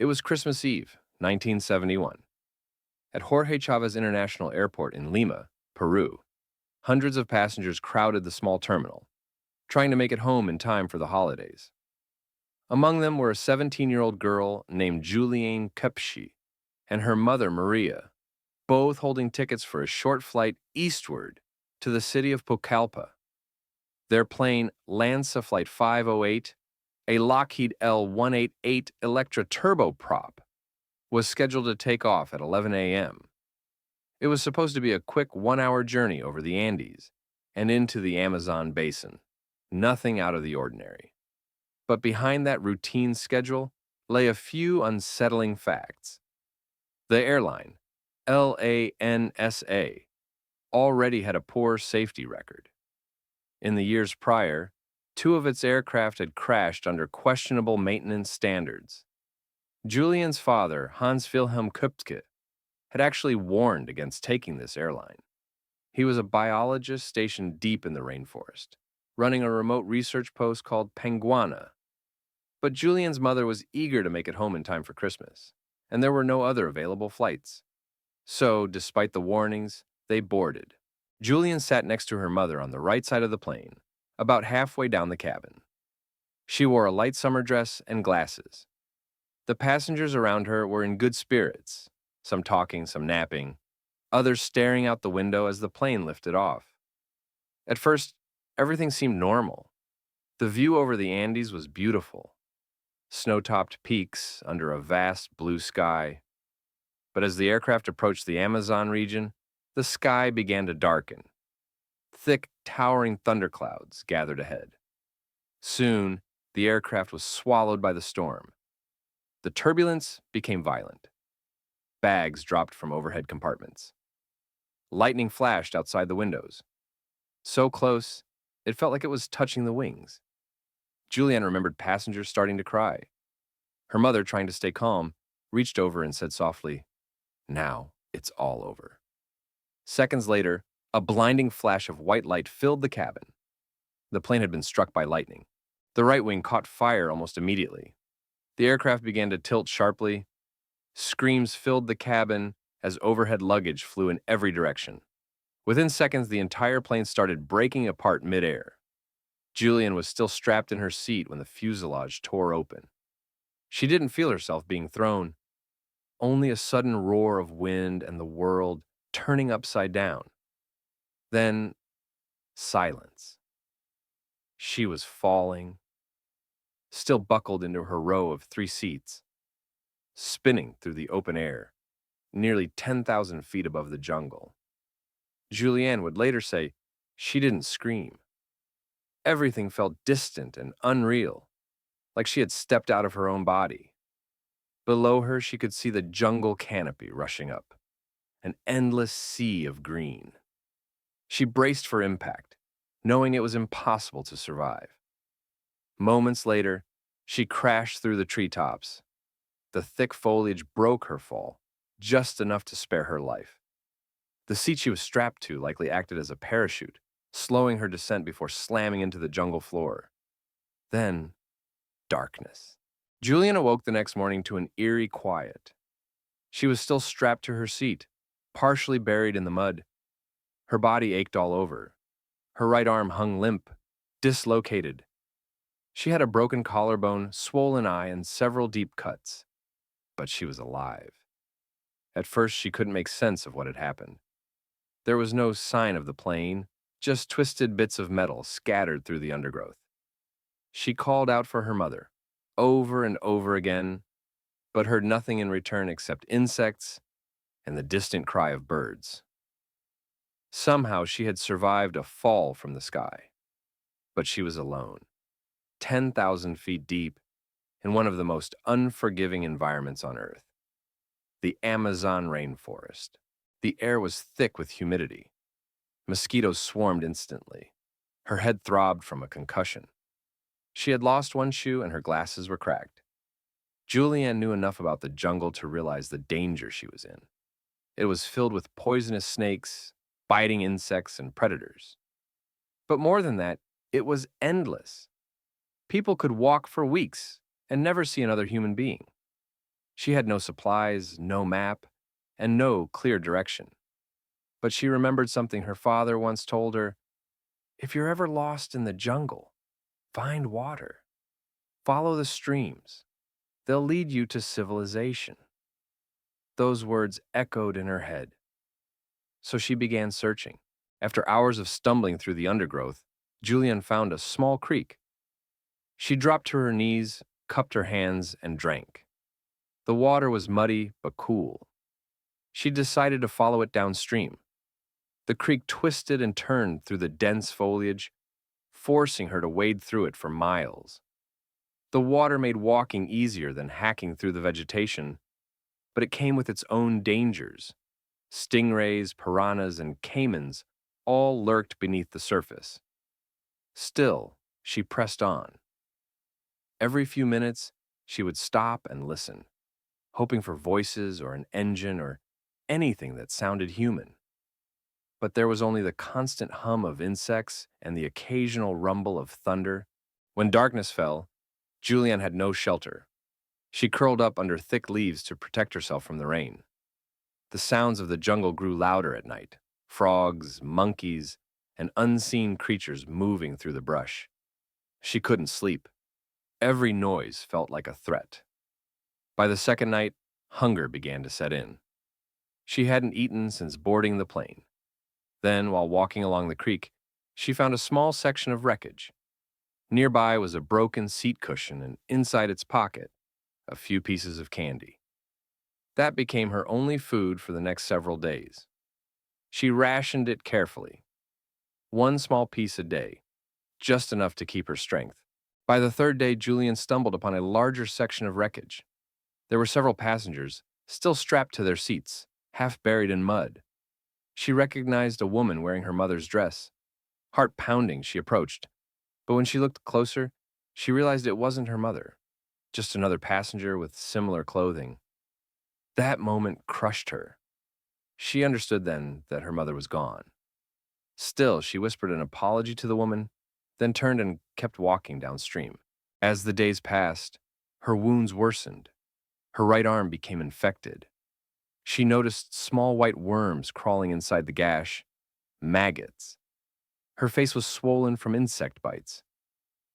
It was Christmas Eve, 1971. At Jorge Chavez International Airport in Lima, Peru, hundreds of passengers crowded the small terminal, trying to make it home in time for the holidays. Among them were a 17-year-old girl named Juliane Koepcke and her mother Maria, both holding tickets for a short flight eastward to the city of Pucallpa. Their plane, Lanza Flight 508, a Lockheed L-188 Electra turboprop, was scheduled to take off at 11 a.m. It was supposed to be a quick one-hour journey over the Andes and into the Amazon basin. Nothing out of the ordinary. But behind that routine schedule lay a few unsettling facts. The airline, LANSA, already had a poor safety record. In the years prior, two of its aircraft had crashed under questionable maintenance standards. Julian's father, Hans Wilhelm Koepcke, had actually warned against taking this airline. He was a biologist stationed deep in the rainforest, running a remote research post called Penguana. But Julian's mother was eager to make it home in time for Christmas, and there were no other available flights. So, despite the warnings, they boarded. Julian sat next to her mother on the right side of the plane, about halfway down the cabin. She wore a light summer dress and glasses. The passengers around her were in good spirits, some talking, some napping, others staring out the window as the plane lifted off. At first, everything seemed normal. The view over the Andes was beautiful, snow-topped peaks under a vast blue sky. But as the aircraft approached the Amazon region, the sky began to darken. Thick, towering thunderclouds gathered ahead. Soon, the aircraft was swallowed by the storm. The turbulence became violent. Bags dropped from overhead compartments. Lightning flashed outside the windows. So close, it felt like it was touching the wings. Julianne remembered passengers starting to cry. Her mother, trying to stay calm, reached over and said softly, "Now it's all over." Seconds later, a blinding flash of white light filled the cabin. The plane had been struck by lightning. The right wing caught fire almost immediately. The aircraft began to tilt sharply. Screams filled the cabin as overhead luggage flew in every direction. Within seconds, the entire plane started breaking apart midair. Julian was still strapped in her seat when the fuselage tore open. She didn't feel herself being thrown, only a sudden roar of wind and the world turning upside down. Then, silence. She was falling, still buckled into her row of 3 seats, spinning through the open air, nearly 10,000 feet above the jungle. Julianne would later say she didn't scream. Everything felt distant and unreal, like she had stepped out of her own body. Below her, she could see the jungle canopy rushing up, an endless sea of green. She braced for impact, knowing it was impossible to survive. Moments later, she crashed through the treetops. The thick foliage broke her fall, just enough to spare her life. The seat she was strapped to likely acted as a parachute, slowing her descent before slamming into the jungle floor. Then, darkness. Julian awoke the next morning to an eerie quiet. She was still strapped to her seat, partially buried in the mud. Her body ached all over. Her right arm hung limp, dislocated. She had a broken collarbone, swollen eye, and several deep cuts. But she was alive. At first, she couldn't make sense of what had happened. There was no sign of the plane, just twisted bits of metal scattered through the undergrowth. She called out for her mother, over and over again, but heard nothing in return except insects and the distant cry of birds. Somehow she had survived a fall from the sky, but she was alone, 10,000 feet deep, in one of the most unforgiving environments on Earth, the Amazon rainforest. The air was thick with humidity. Mosquitoes swarmed instantly. Her head throbbed from a concussion. She had lost one shoe and her glasses were cracked. Julianne knew enough about the jungle to realize the danger she was in. It was filled with poisonous snakes, biting insects, and predators. But more than that, it was endless. People could walk for weeks and never see another human being. She had no supplies, no map, and no clear direction. But she remembered something her father once told her: if you're ever lost in the jungle, find water. Follow the streams. They'll lead you to civilization. Those words echoed in her head. So she began searching. After hours of stumbling through the undergrowth, Julian found a small creek. She dropped to her knees, cupped her hands, and drank. The water was muddy but cool. She decided to follow it downstream. The creek twisted and turned through the dense foliage, forcing her to wade through it for miles. The water made walking easier than hacking through the vegetation, but it came with its own dangers. Stingrays, piranhas, and caimans all lurked beneath the surface. Still, she pressed on. Every few minutes, she would stop and listen, hoping for voices or an engine or anything that sounded human. But there was only the constant hum of insects and the occasional rumble of thunder. When darkness fell, Juliane had no shelter. She curled up under thick leaves to protect herself from the rain. The sounds of the jungle grew louder at night: frogs, monkeys, and unseen creatures moving through the brush. She couldn't sleep. Every noise felt like a threat. By the second night, hunger began to set in. She hadn't eaten since boarding the plane. Then, while walking along the creek, she found a small section of wreckage. Nearby was a broken seat cushion, and inside its pocket, a few pieces of candy. That became her only food for the next several days. She rationed it carefully. One small piece a day, just enough to keep her strength. By the third day, Julian stumbled upon a larger section of wreckage. There were several passengers, still strapped to their seats, half buried in mud. She recognized a woman wearing her mother's dress. Heart pounding, she approached. But when she looked closer, she realized it wasn't her mother, just another passenger with similar clothing. That moment crushed her. She understood then that her mother was gone. Still, she whispered an apology to the woman, then turned and kept walking downstream. As the days passed, her wounds worsened. Her right arm became infected. She noticed small white worms crawling inside the gash, maggots. Her face was swollen from insect bites.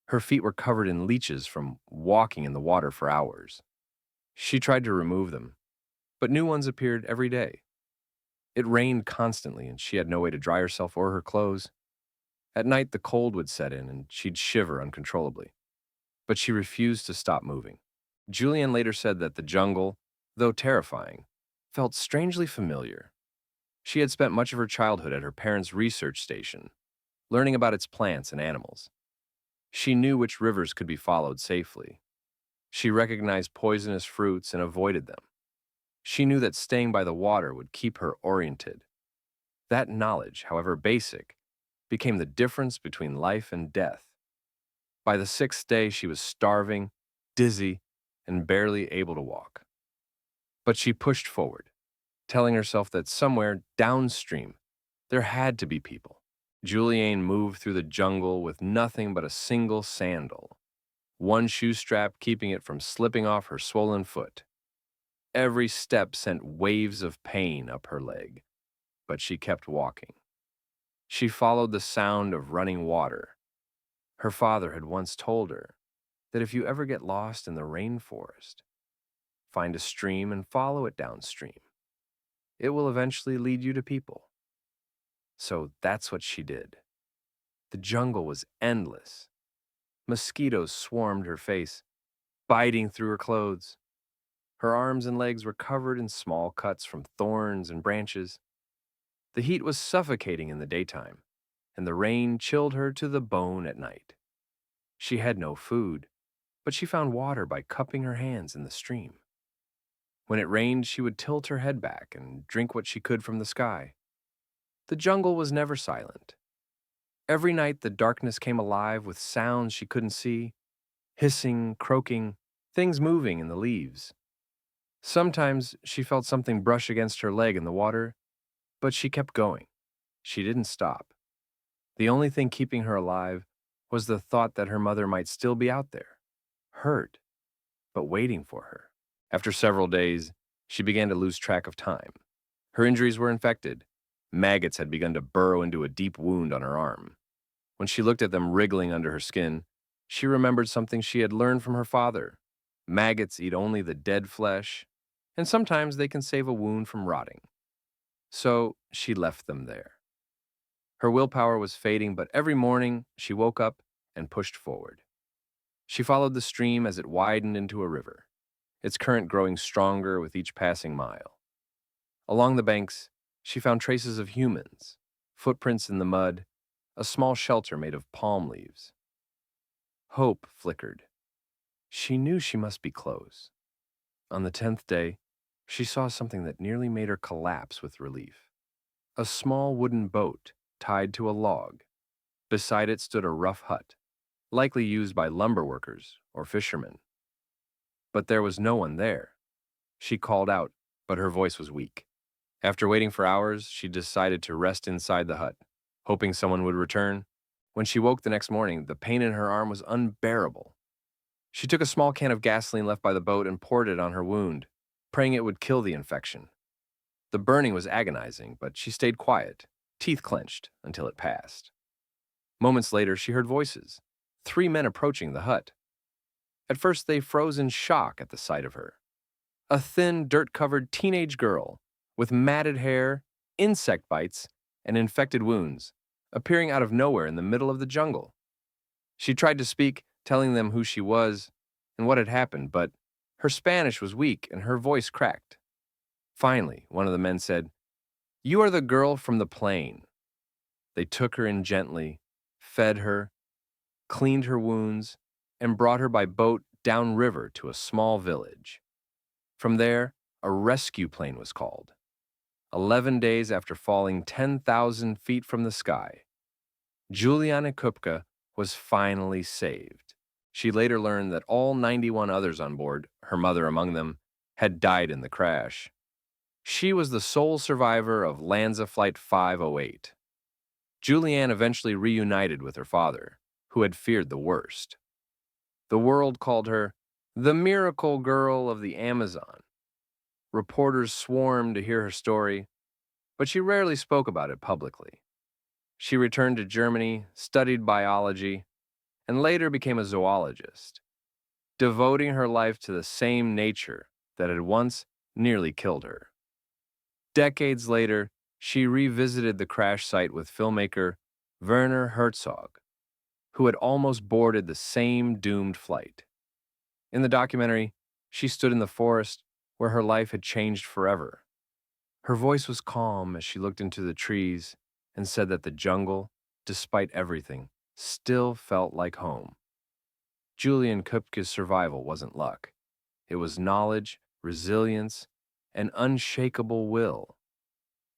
Her feet were covered in leeches from walking in the water for hours. She tried to remove them, but new ones appeared every day. It rained constantly, and she had no way to dry herself or her clothes. At night, the cold would set in, and she'd shiver uncontrollably. But she refused to stop moving. Julian later said that the jungle, though terrifying, felt strangely familiar. She had spent much of her childhood at her parents' research station, learning about its plants and animals. She knew which rivers could be followed safely. She recognized poisonous fruits and avoided them. She knew that staying by the water would keep her oriented. That knowledge, however basic, became the difference between life and death. By the sixth day, she was starving, dizzy, and barely able to walk. But she pushed forward, telling herself that somewhere downstream there had to be people. Juliane moved through the jungle with nothing but a single sandal, one shoe strap keeping it from slipping off her swollen foot. Every step sent waves of pain up her leg, but she kept walking. She followed the sound of running water. Her father had once told her that if you ever get lost in the rainforest, find a stream and follow it downstream. It will eventually lead you to people. So that's what she did. The jungle was endless. Mosquitoes swarmed her face, biting through her clothes. Her arms and legs were covered in small cuts from thorns and branches. The heat was suffocating in the daytime, and the rain chilled her to the bone at night. She had no food, but she found water by cupping her hands in the stream. When it rained, she would tilt her head back and drink what she could from the sky. The jungle was never silent. Every night, the darkness came alive with sounds she couldn't see: hissing, croaking, things moving in the leaves. Sometimes she felt something brush against her leg in the water, but she kept going. She didn't stop. The only thing keeping her alive was the thought that her mother might still be out there, hurt, but waiting for her. After several days, she began to lose track of time. Her injuries were infected. Maggots had begun to burrow into a deep wound on her arm. When she looked at them wriggling under her skin, she remembered something she had learned from her father. Maggots eat only the dead flesh, and sometimes they can save a wound from rotting. So she left them there. Her willpower was fading, but every morning she woke up and pushed forward. She followed the stream as it widened into a river, its current growing stronger with each passing mile. Along the banks, she found traces of humans, footprints in the mud, a small shelter made of palm leaves. Hope flickered. She knew she must be close. On the 10th day, she saw something that nearly made her collapse with relief. A small wooden boat tied to a log. Beside it stood a rough hut, likely used by lumber workers or fishermen. But there was no one there. She called out, but her voice was weak. After waiting for hours, she decided to rest inside the hut, hoping someone would return. When she woke the next morning, the pain in her arm was unbearable. She took a small can of gasoline left by the boat and poured it on her wound, praying it would kill the infection. The burning was agonizing, but she stayed quiet, teeth clenched, until it passed. Moments later, she heard voices, 3 men approaching the hut. At first, they froze in shock at the sight of her. A thin, dirt-covered teenage girl with matted hair, insect bites, and infected wounds, appearing out of nowhere in the middle of the jungle. She tried to speak, telling them who she was and what had happened, but her Spanish was weak and her voice cracked. Finally, one of the men said, "You are the girl from the plane." They took her in gently, fed her, cleaned her wounds, and brought her by boat downriver to a small village. From there, a rescue plane was called. 11 days after falling 10,000 feet from the sky, Juliane Koepcke was finally saved. She later learned that all 91 others on board, her mother among them, had died in the crash. She was the sole survivor of Lanza Flight 508. Juliane eventually reunited with her father, who had feared the worst. The world called her the miracle girl of the Amazon. Reporters swarmed to hear her story, but she rarely spoke about it publicly. She returned to Germany, studied biology, and later became a zoologist, devoting her life to the same nature that had once nearly killed her. Decades later, she revisited the crash site with filmmaker Werner Herzog, who had almost boarded the same doomed flight. In the documentary, she stood in the forest where her life had changed forever. Her voice was calm as she looked into the trees and said that the jungle, despite everything, still felt like home. Juliane Koepcke's survival wasn't luck. It was knowledge, resilience, and unshakable will.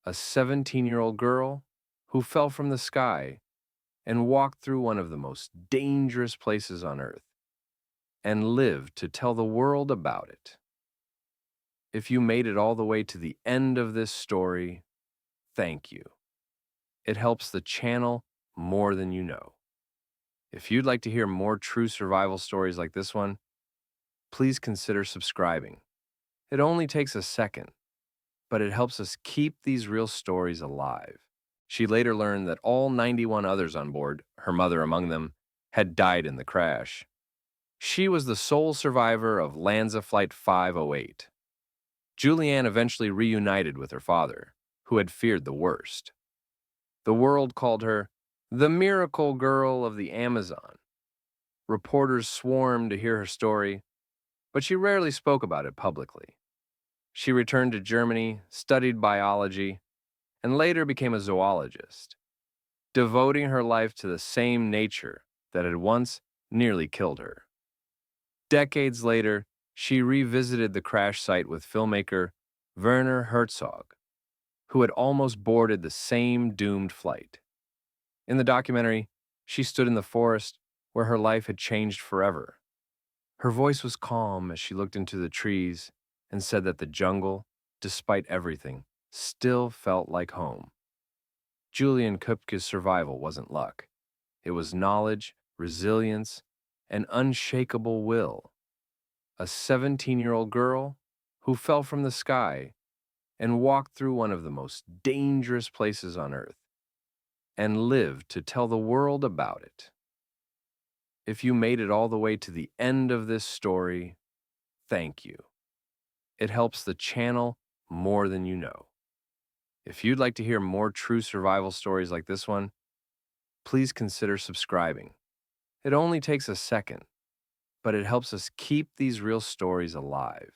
A 17-year-old girl who fell from the sky and walked through one of the most dangerous places on Earth and lived to tell the world about it. If you made it all the way to the end of this story, thank you. It helps the channel more than you know. If you'd like to hear more true survival stories like this one, please consider subscribing. It only takes a second, but it helps us keep these real stories alive. She later learned that all 91 others on board, her mother among them, had died in the crash. She was the sole survivor of Lanza Flight 508. Juliane eventually reunited with her father, who had feared the worst. The world called her the miracle girl of the Amazon. Reporters swarmed to hear her story, but she rarely spoke about it publicly. She returned to Germany, studied biology, and later became a zoologist, devoting her life to the same nature that had once nearly killed her. Decades later, she revisited the crash site with filmmaker Werner Herzog, who had almost boarded the same doomed flight. In the documentary, she stood in the forest where her life had changed forever. Her voice was calm as she looked into the trees and said that the jungle, despite everything, still felt like home. Juliane Koepcke's survival wasn't luck. It was knowledge, resilience, and unshakable will. A 17-year-old girl who fell from the sky and walked through one of the most dangerous places on Earth and lived to tell the world about it. If you made it all the way to the end of this story, thank you. It helps the channel more than you know. If you'd like to hear more true survival stories like this one, please consider subscribing. It only takes a second, but it helps us keep these real stories alive.